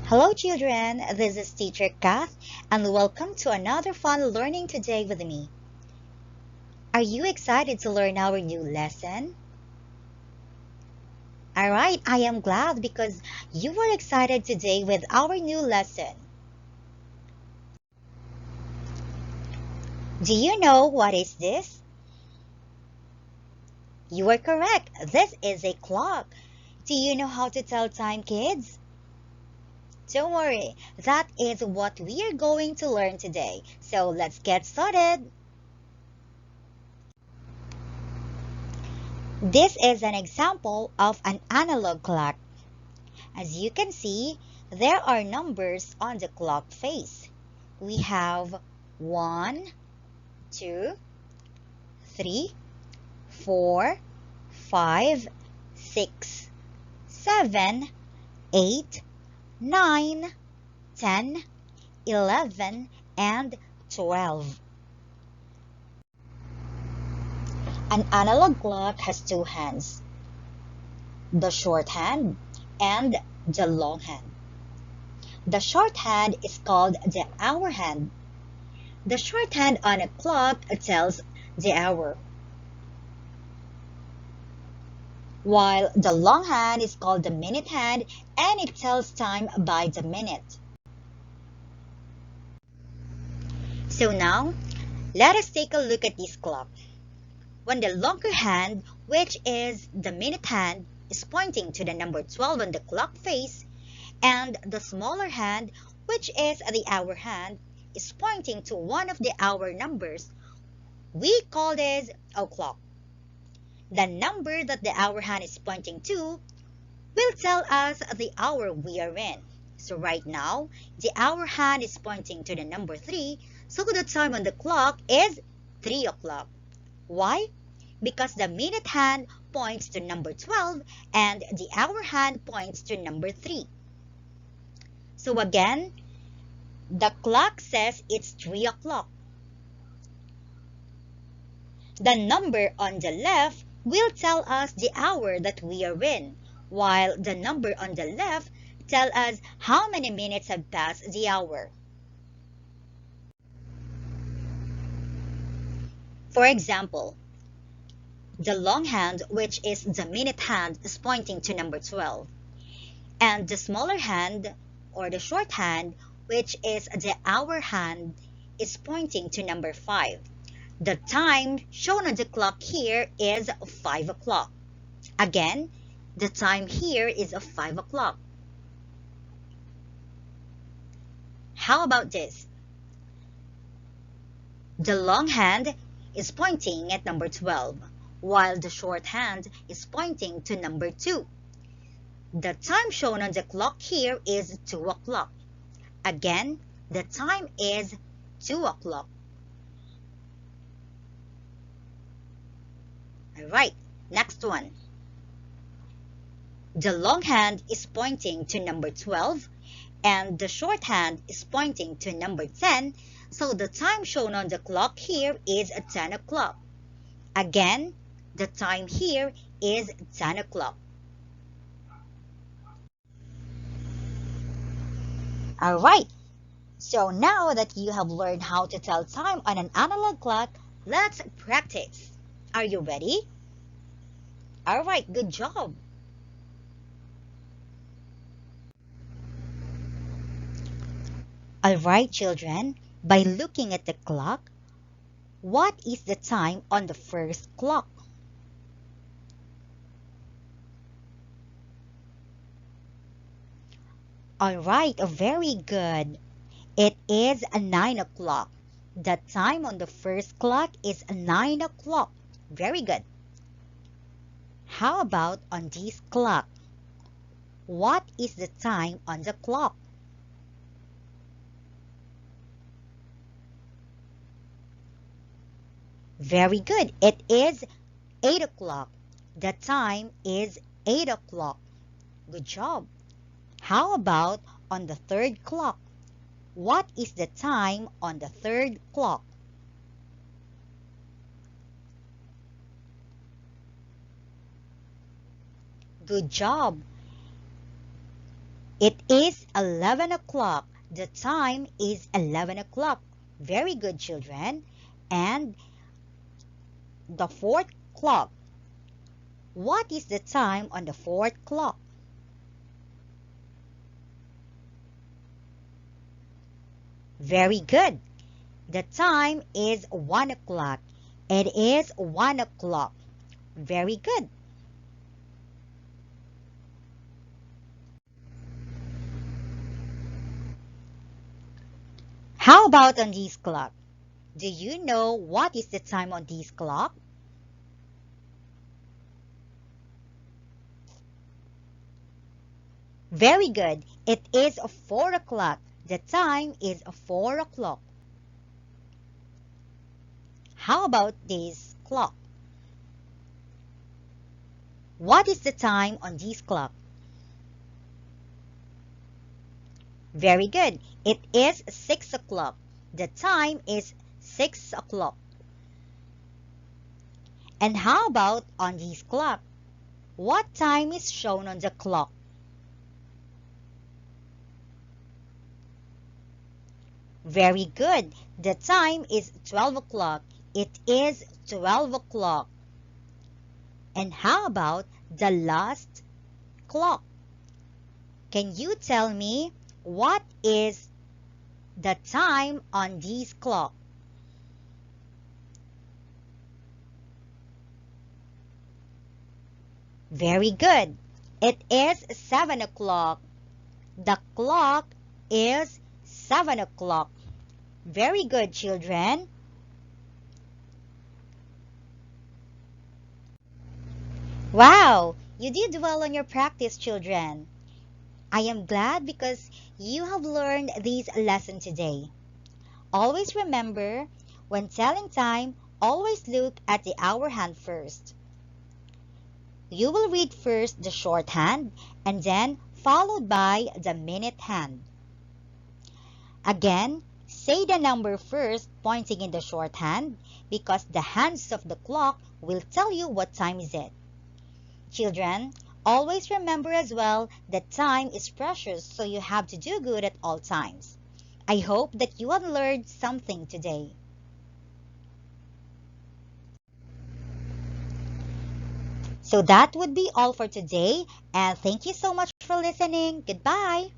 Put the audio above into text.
Hello children, this is Teacher Kath and welcome to another fun learning today with me. Are you excited to learn our new lesson? Alright, I am glad because you are excited today with our new lesson. Do you know what is this? You are correct, this is a clock. Do you know how to tell time, kids? Don't worry, that is what we are going to learn today. So let's get started. This is an example of an analog clock. As you can see, there are numbers on the clock face. We have 1, 2, 3, 4, 5, 6, 7, 8, 9, 10, 11, and 12. An analog clock has two hands, the short hand and the long hand. The short hand is called the hour hand. The short hand on a clock tells the hour, while the long hand is called the minute hand and it tells time by the minute. So now, let us take a look at this clock. When the longer hand, which is the minute hand, is pointing to the number 12 on the clock face, and the smaller hand, which is the hour hand, is pointing to one of the hour numbers, we call this o'clock. The number that the hour hand is pointing to will tell us the hour we are in. So right now, the hour hand is pointing to the number 3, so the time on the clock is 3 o'clock. Why? Because the minute hand points to number 12 and the hour hand points to number 3. So again, the clock says it's 3 o'clock. The number on the left will tell us the hour that we are in, while the number on the left tell us how many minutes have passed the hour. For example, the long hand, which is the minute hand, is pointing to number 12, and the smaller hand, or the short hand, which is the hour hand, is pointing to number 5. The time shown on the clock here is 5 o'clock. Again, the time here is 5 o'clock. How about this? The long hand is pointing at number 12, while the short hand is pointing to number 2. The time shown on the clock here is 2 o'clock. Again, the time is 2 o'clock. Alright, next one. The long hand is pointing to number 12 and the short hand is pointing to number 10, so the time shown on the clock here is 10 o'clock. Again, the time here is 10 o'clock. Alright, so now that you have learned how to tell time on an analog clock, let's practice. Are you ready? Alright, good job. Alright, children, by looking at the clock, what is the time on the first clock? Alright, very good. It is 9 o'clock. The time on the first clock is 9 o'clock. Very good. How about on this clock? What is the time on the clock? Very good. It is 8 o'clock. The time is 8 o'clock. Good job. How about on the third clock? What is the time on the third clock? Good job. It is 11 o'clock. The time is 11 o'clock. Very good, children. And the fourth clock. What is the time on the fourth clock? Very good. The time is 1 o'clock. It is 1 o'clock. Very good. How about on this clock? Do you know what is the time on this clock? Very good. It is 4 o'clock. The time is 4 o'clock. How about this clock? What is the time on this clock? Very good. It is 6 o'clock. The time is 6 o'clock. And how about on this clock? What time is shown on the clock? Very good. The time is 12 o'clock. It is 12 o'clock. And how about the last clock? Can you tell me what is the time on this clock? Very good. It is 7 o'clock. The clock is 7 o'clock. Very good, children. Wow, you did well on your practice, children. I am glad because you have learned this lesson today. Always remember, when telling time, always look at the hour hand first. You will read first the shorthand and then followed by the minute hand. Again, say the number first pointing in the shorthand because the hands of the clock will tell you what time is it. Children, always remember as well that time is precious, so you have to do good at all times. I hope that you have learned something today. So that would be all for today, and thank you so much for listening. Goodbye.